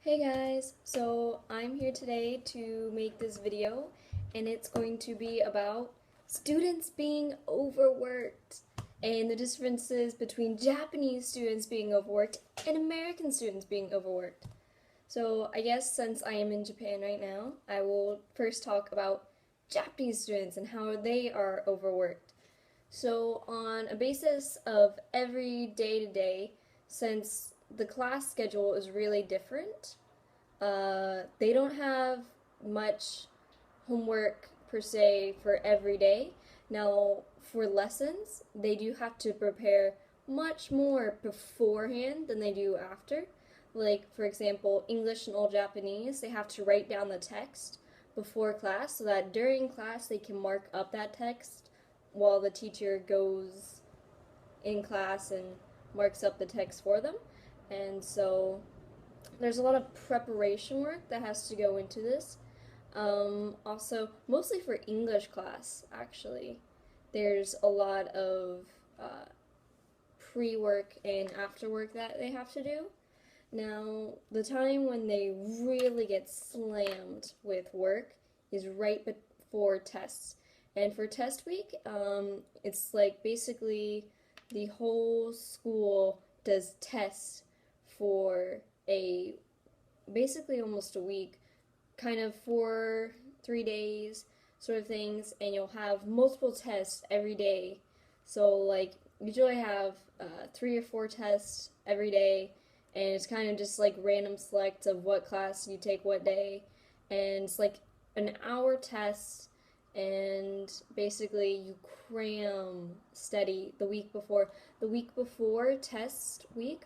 Hey guys, so I'm here today to make this video and it's going to be about students being overworked and the differences between Japanese students being overworked and American students being overworked. So I guess since I am in Japan right now, I will first talk about Japanese students and how they are overworked. So on a basis of every day to day, since the class schedule is really different, they don't have much homework per se for every day. Now, for lessons, they do have to prepare much more beforehand than they do after. Like, for example, English and Old Japanese, they have to write down the text before class so that during class they can mark up that text while the teacher goes in class and marks up the text for them. And so there's a lot of preparation work that has to go into this. Also, mostly for English class, actually, there's a lot of pre work and after work that they have to do. Now, the time when they really get slammed with work is right before tests. And for test week, it's like basically the whole school does tests for a basically almost a week, kind of for 3 days sort of things, and you'll have multiple tests every day. So like usually I have 3 or 4 tests every day, and it's kind of just like random select of what class you take what day, and it's like an hour test, and basically you cram study the week before. The week before test week,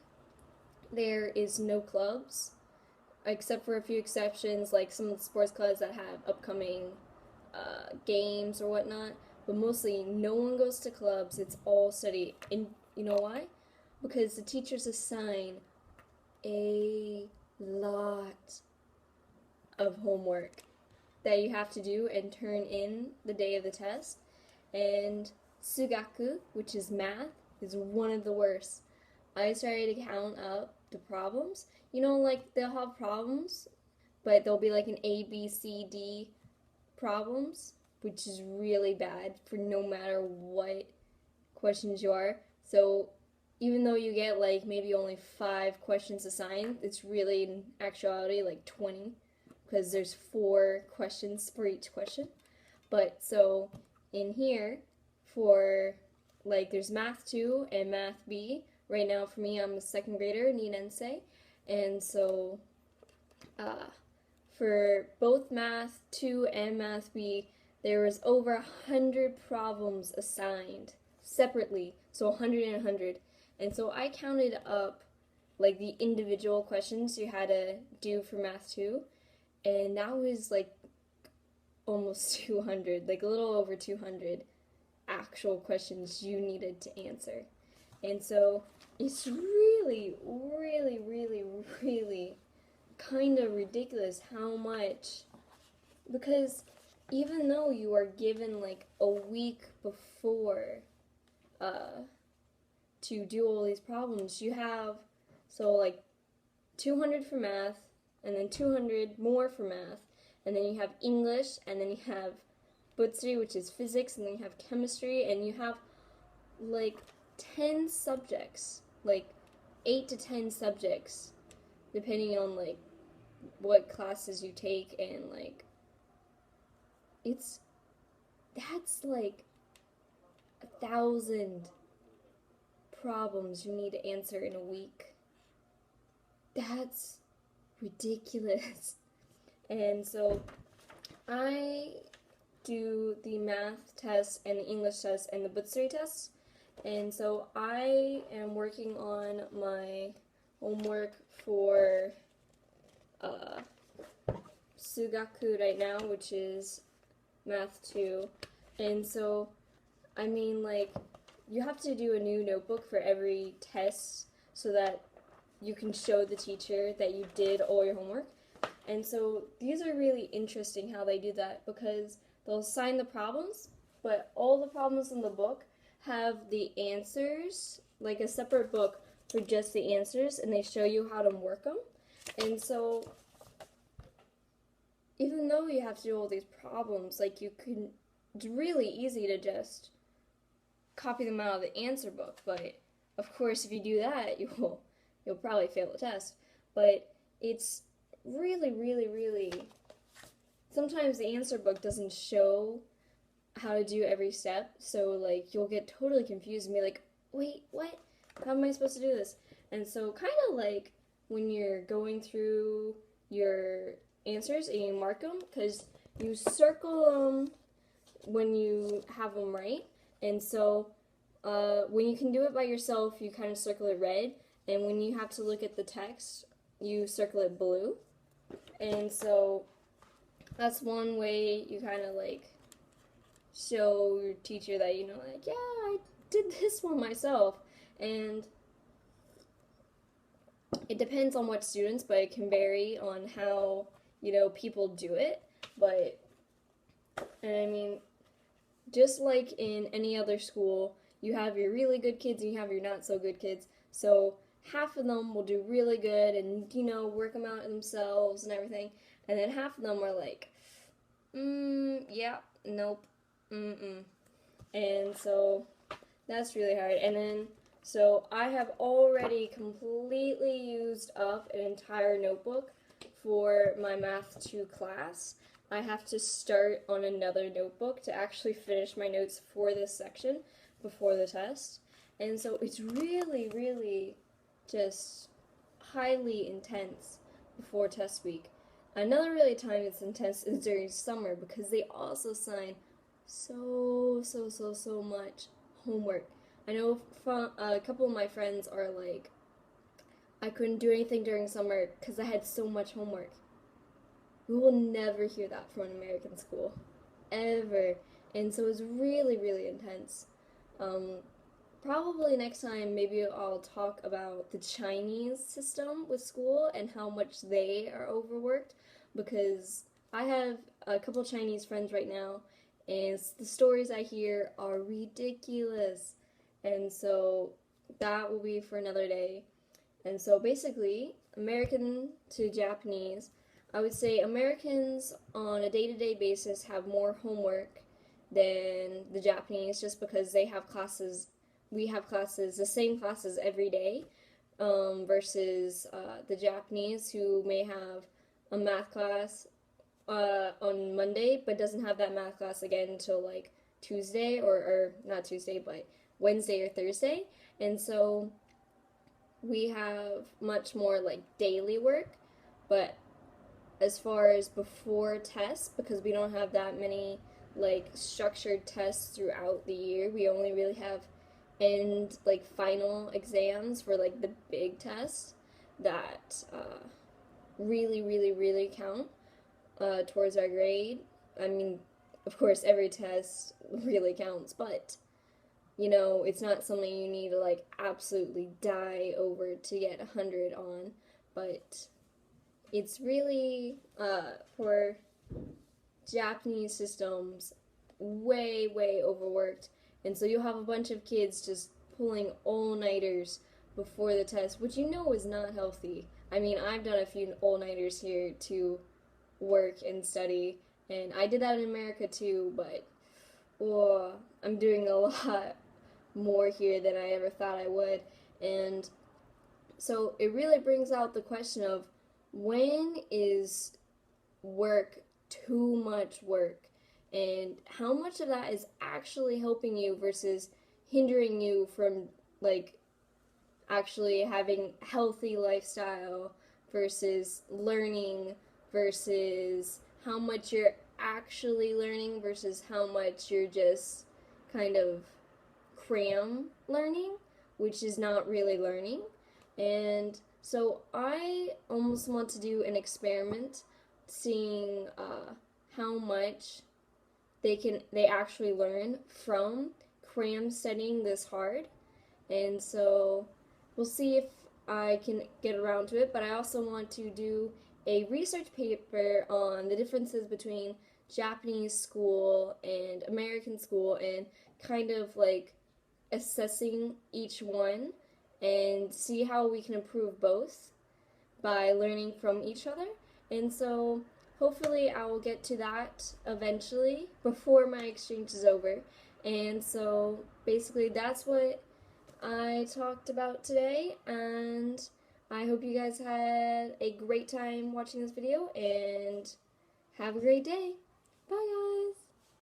there is no clubs, except for a few exceptions, like some of the sports clubs that have upcoming games or whatnot. But mostly, no one goes to clubs. It's all study. And you know why? Because the teachers assign a lot of homework that you have to do and turn in the day of the test. And Sugaku, which is math, is one of the worst. I started to count up the problems. You know, like they'll have problems, but there'll be like an A, B, C, D problems, which is really bad for no matter what questions you are. So even though you get like maybe only 5 questions assigned, it's really in actuality like 20 because there's 4 questions for each question. But so in here, for like there's math 2 and math B. Right now for me, I'm a second grader, Ninensei, and so for both math 2 and math B, there was over 100 problems assigned separately, so 100 and 100. And so I counted up like the individual questions you had to do for math 2, and that was like almost 200, like a little over 200 actual questions you needed to answer. And so it's really, really, really, really kind of ridiculous how much, because even though you are given like a week before to do all these problems, you have, so like 200 for math, and then 200 more for math, and then you have English, and then you have Butsuri, which is physics, and then you have chemistry, and you have like 10 subjects, like 8 to 10 subjects, depending on like what classes you take, and like that's like 1,000 problems you need to answer in a week. That's ridiculous. And so I do the math test and the English test and the Butsuri test. And so I am working on my homework for Sugaku right now, which is math 2. And so, I mean, like, you have to do a new notebook for every test so that you can show the teacher that you did all your homework. And so these are really interesting how they do that, because they'll assign the problems, but all the problems in the book have the answers, like a separate book for just the answers, and they show you how to work them. And so even though you have to do all these problems, like it's really easy to just copy them out of the answer book. But of course, if you do that, you'll probably fail the test. But it's really, really, really. Sometimes the answer book doesn't show how to do every step, so like you'll get totally confused and be like, wait, what? How am I supposed to do this? And so kind of like when you're going through your answers and you mark them, because you circle them when you have them right. And so when you can do it by yourself, you kind of circle it red, and when you have to look at the text, you circle it blue. And so that's one way you kind of like show your teacher that, you know, like, yeah, I did this one myself. And it depends on what students, but it can vary on how, you know, people do it. But, and I mean, just like in any other school, you have your really good kids and you have your not so good kids. So half of them will do really good and, you know, work them out themselves and everything. And then half of them are like, yeah, nope, and so that's really hard. And then, so I have already completely used up an entire notebook for my Math 2 class. I have to start on another notebook to actually finish my notes for this section before the test. And so it's really, really just highly intense before test week. Another really time it's intense is during summer because they also assign so much homework. I know a couple of my friends are like, I couldn't do anything during summer because I had so much homework. We will never hear that from an American school, ever. And so it's really, really intense. Probably next time, maybe I'll talk about the Chinese system with school and how much they are overworked, because I have a couple Chinese friends right now, and the stories I hear are ridiculous. And so that will be for another day. And so basically, American to Japanese, I would say Americans on a day-to-day basis have more homework than the Japanese, just because they have classes, we have classes, the same classes every day, versus the Japanese, who may have a math class on Monday, but doesn't have that math class again until like Tuesday, or not Tuesday, but Wednesday or Thursday. And so we have much more like daily work. But as far as before tests, because we don't have that many like structured tests throughout the year, we only really have end like final exams for like the big tests that really count towards our grade. I mean, of course, every test really counts, but you know, it's not something you need to like absolutely die over to get 100 on. But it's really for Japanese systems way overworked, and so you'll have a bunch of kids just pulling all-nighters before the test, which you know is not healthy. I mean, I've done a few all-nighters here to work and study, and I did that in America too, but I'm doing a lot more here than I ever thought I would. And so it really brings out the question of, when is work too much work, and how much of that is actually helping you versus hindering you from like actually having healthy lifestyle, versus learning, versus how much you're actually learning versus how much you're just kind of cram learning, which is not really learning. And so I almost want to do an experiment, seeing how much they actually learn from cram studying this hard. And so we'll see if I can get around to it. But I also want to do a research paper on the differences between Japanese school and American school, and kind of like assessing each one and see how we can improve both. by learning from each other. And so hopefully I will get to that eventually before my exchange is over. And so basically that's what I talked about today, and I hope you guys had a great time watching this video, and have a great day. Bye guys!